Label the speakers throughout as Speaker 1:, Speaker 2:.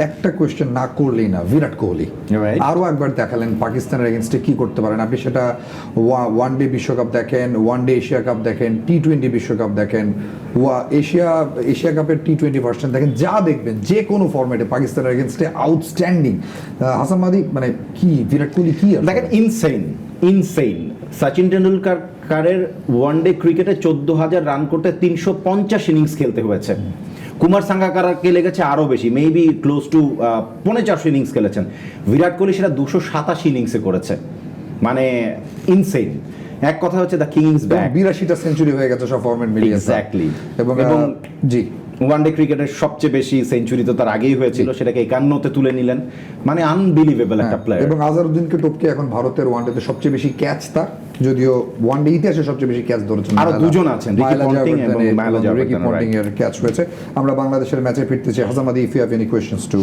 Speaker 1: একটা কোয়েশ্চেন না করলেই না, বিরাট কোহলি আরও একবার দেখালেন পাকিস্তানের এগেনস্টে কি করতে পারেন। আপনি সেটা ওয়ান ডে বিশ্বকাপ দেখেন, ওয়ান ডে এশিয়া কাপ দেখেন, টি-20 বিশ্বকাপ দেখেন, এশিয়া কাপের টি-20 ভার্সন দেখেন, যা দেখবেন যে কোনো ফরম্যাটে পাকিস্তানের এগেনস্টে আউটস্ট্যান্ডিং। হাসান মাহদি মানে কি বিরাট কোহলি কি
Speaker 2: দেখেন, ইনসেইন সচিন টেন্ডুলকারের ওয়ানডে ক্রিকেটে 14,000 রান করতে 350 ইনিংস খেলতে হয়েছে। কুমার সাঙ্গাকারাকে লেগেছে আরও বেশি, মেবি ক্লোজ টু 450 ইনিংস খেলেছেন। বিরাট কোহলি সেটা 287 ইনিংসে করেছে, মানে ইনসেইন। এক কথা হচ্ছে দ্য কিংস ব্যাক,
Speaker 1: 82টা সেঞ্চুরি হয়ে গেছে সব ফরম্যাট মিলিয়ে।
Speaker 2: এক্স্যাক্টলি।
Speaker 1: এবং জি,
Speaker 2: ওয়ানডে ক্রিকেটের সবচেয়ে বেশি সেঞ্চুরি তো তার আগেই হয়েছিল, সেটাকে 51-তে তুলে নিলেন, মানে আনবিলিভেবল একটা প্লেয়ার।
Speaker 1: এবং আজহারউদ্দিনকে টপকে এখন ভারতের ওয়ানডেতে সবচেয়ে বেশি ক্যাচ তার, যদিও ওয়ানডে ইতিহাসে সবচেয়ে বেশি ক্যাচ ধরেছেন
Speaker 2: আরো দুজন আছেন, রিকি পন্টিং
Speaker 1: এর ক্যাচ হয়েছে। আমরা বাংলাদেশের ম্যাচে ফিরতেছি। Hasan Mahdi, if you have any questions to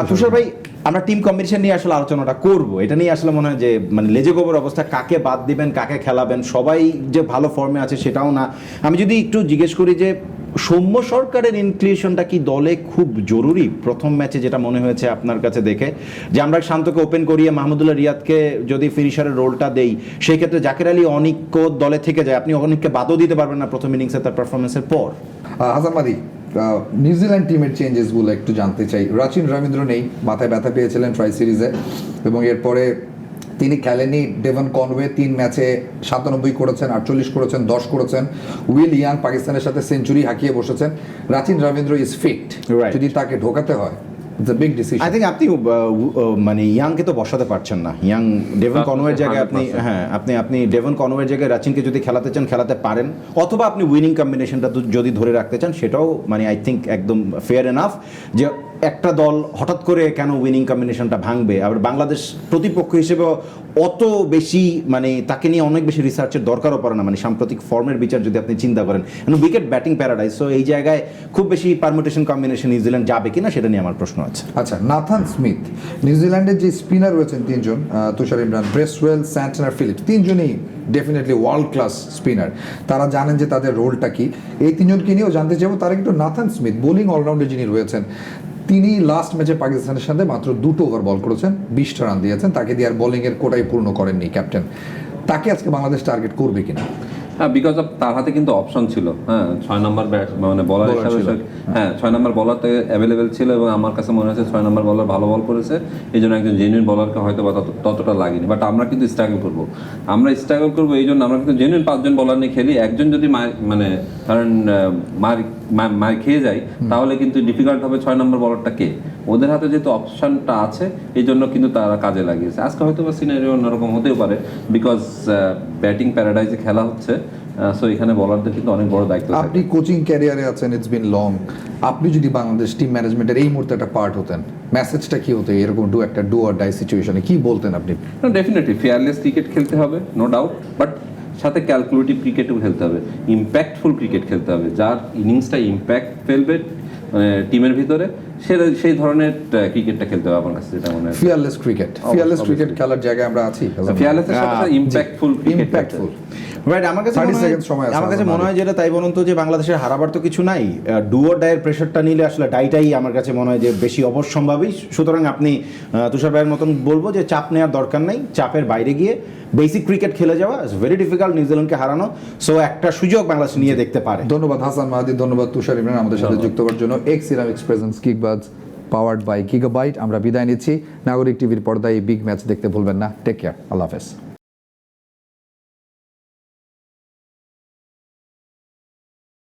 Speaker 2: Tushar ভাই, আমরা টিম কম্বিনেশন নিয়ে আসলে আলোচনাটা করব। এটা নিয়ে আসলে মনে হয় যে মানে লেজে গোবর অবস্থা, কাকে বাদ দিবেন, কাকে খেলাবেন, সবাই যে ভালো ফর্মে আছে সেটাও না। আমি যদি একটু জিজ্ঞেস করি যে সৌম্য সরকারের ইনক্লুশনটা কি দলে খুব জরুরি প্রথম ম্যাচে, যেটা মনে হয়েছে আপনার কাছে দেখে, যে আমরা শান্তকে ওপেন করিয়ে মাহমুদুল্লাহ রিয়াদকে যদি ফিনিশারের রোলটা দেই, সেই ক্ষেত্রে জাকের আলী অনিকও দলে থেকে যায়, আপনি অনিককে বাদও দিতে পারবেন না প্রথম ইনিংসে তার পারফরমেন্সের পর।
Speaker 1: হাসান মাহদি, নিউজিল্যান্ড টিমের চেঞ্জেসগুলো একটু জানতে চাই। রাচিন রবীন্দ্র নেই, মাথায় ব্যথা পেয়েছিলেন ট্রাই সিরিজে, এবং এরপরে তিনি খেলেনি। ডেভন কনওয়ে 3 ম্যাচে 97 করেছেন, 48 করেছেন, 10 করেছেন। উইল ইয়াং পাকিস্তানের সাথে সেঞ্চুরি হাঁকিয়ে বসেছেন। রাচিন রবীন্দ্র ইজ ফিট, যদি তাকে ঢোকাতে হয় it's a big decision.
Speaker 2: I think আপনি মানে ইয়াংকে তো বসাতে পারছেন না। ইয়াং ডেভন কনওয়ের জায়গায় আপনি ডেভন কনওয়ের জায়গায় রাচিনকে যদি খেলাতে চান খেলাতে পারেন, অথবা আপনি উইনিং কম্বিনেশনটা যদি ধরে রাখতে চান সেটাও মানে আই থিঙ্ক একদম ফেয়ার এনাফ। যে একটা দল হঠাৎ করে কেন উইনিং কম্বিনেশনটা ভাঙবে? আবার বাংলাদেশ প্রতিপক্ষ হিসেবে অত বেশি মানে তাকে নিয়ে অনেক বেশি রিসার্চের দরকারও পড়ে না, মানে সাম্প্রতিক ফর্মের বিচার যদি আপনি চিন্তা করেন। উইকেট ব্যাটিং প্যারাডাইস, সো এই জায়গায় খুব বেশি পারমুটেশন কম্বিনেশন নিউজিল্যান্ড যাবে কিনা সেটা নিয়ে আমার প্রশ্ন আছে।
Speaker 1: আচ্ছা, নাথান স্মিথ, নিউজিল্যান্ডের যে স্পিনার রয়েছেন 3 জন, তুষার ইমরান, ব্রেসওয়েল, স্যান্টনার, ফিলিপস, 3 জনই ডেফিনেটলি ওয়ার্ল্ড ক্লাস স্পিনার। তারা জানেন যে তাদের রোলটা কি। এই 3 জনকে নিয়েও জানতে চাইবো। তার একটু নাথান স্মিথ বোলিং অলরাউন্ডে যিনি রয়েছেন, তিনি লাস্ট ম্যাচে পাকিস্তানের সাথে মাত্র 2 ওভার বল করেছেন, 20টা রান দিয়েছেন। তাকে দিয়ে আর বোলিংয়ের কোটাই পূর্ণ করেননি ক্যাপ্টেন। তাকে আজকে বাংলাদেশ টার্গেট করবে কিনা?
Speaker 3: হ্যাঁ, বিকজ অফ তার হাতে কিন্তু অপশন ছিল। হ্যাঁ, 6 নম্বর মানে বলার হিসাবে, হ্যাঁ 6 নম্বর বলার তো অ্যাভেলেবেল ছিল, এবং আমার কাছে মনে হচ্ছে 6 নম্বর বলার ভালো বল করেছে। এই জন্য একজন জেনুইন বলারকে হয়তো বা ততটা লাগেনি। বাট আমরা কিন্তু স্ট্রাগল করবো এই জন্য আমরা কিন্তু জেনুইন 5 জন বলার নিয়ে খেলি। একজন যদি মানে কারণ মার খেয়ে যায়, তাহলে কিন্তু ডিফিকাল্ট হবে 6 নম্বর বলারটা কে। ওদের হাতে যেহেতু অপশনটা আছে, এই জন্য কিন্তু তারা কাজে লাগিয়েছে। আজকে হয়তো বা সিনারিও অন্যরকম হতেও পারে, বিকজ ব্যাটিং প্যারাডাইজে খেলা হচ্ছে। সো এখানে বলারদের কিন্তু অনেক বড় দায়িত্ব।
Speaker 1: আপনি কোচিং ক্যারিয়ারে আছেন, ইটস বিন লং। আপনি যদি বাংলাদেশ টিম ম্যানেজমেন্টের এই মুহূর্তে একটা পার্ট হতেন, মেসেজটা কি হতো? এরকম ডু অর ডাই সিচুয়েশনে কি বলতেন আপনি?
Speaker 3: ডেফিনেটলি ফেয়ারলেস ক্রিকেট খেলতে হবে, নো ডাউট, বাট সাথে ক্যালকুলেটিভ ক্রিকেটও খেলতে হবে, ইম্প্যাক্টফুল ক্রিকেট খেলতে হবে। যার ইনিংসটা ইম্প্যাক্ট ফেলবে মানে টিমের ভিতরে, সেই ধরনের ক্রিকেটটা খেলতে হবে আমার কাছে, যেটা মনে হয়।
Speaker 1: ফিয়ারলেস ক্রিকেট খেলার জায়গায় আমরা আছি।
Speaker 3: ফিয়ারলেসের সাথে ইম্প্যাক্টফুল
Speaker 2: রাইট। আমার কাছে মনে হয় যেটা, তাই বলুন তো, যে বাংলাদেশের হারাবার তো কিছু নাই। ডু অর ডাইয়ের প্রেশারটা নিলে আসলে ডাইটাই আমার কাছে মনে হয় যে বেশি অবশ্যম্ভাবী। সুতরাং আপনি তুষার ভাইয়ের মতন বলবো যে চাপ নেওয়ার দরকার নেই। চাপের বাইরে গিয়ে বেসিক ক্রিকেট খেলে যাওয়া ইজ ভেরি ডিফিকাল্ট নিউজিল্যান্ডকে হারানো। সো একটা সুযোগ বাংলাদেশ নিয়ে দেখতে পারে।
Speaker 1: ধন্যবাদ হাসান মাহদি, ধন্যবাদ তুষার ইমরান আমাদের সাথে যুক্ত হওয়ার জন্য। এক্স-সিরামিক্স প্রেজেন্স কিকবাজ পাওয়ার্ড বাই গিগাবাইট। আমরা বিদায় নিচ্ছি। নাগরিক টিভির পর্দায় এই বিগ ম্যাচ দেখতে ভুলবেন না। টেক কেয়ার, আল্লাহ হাফেজ।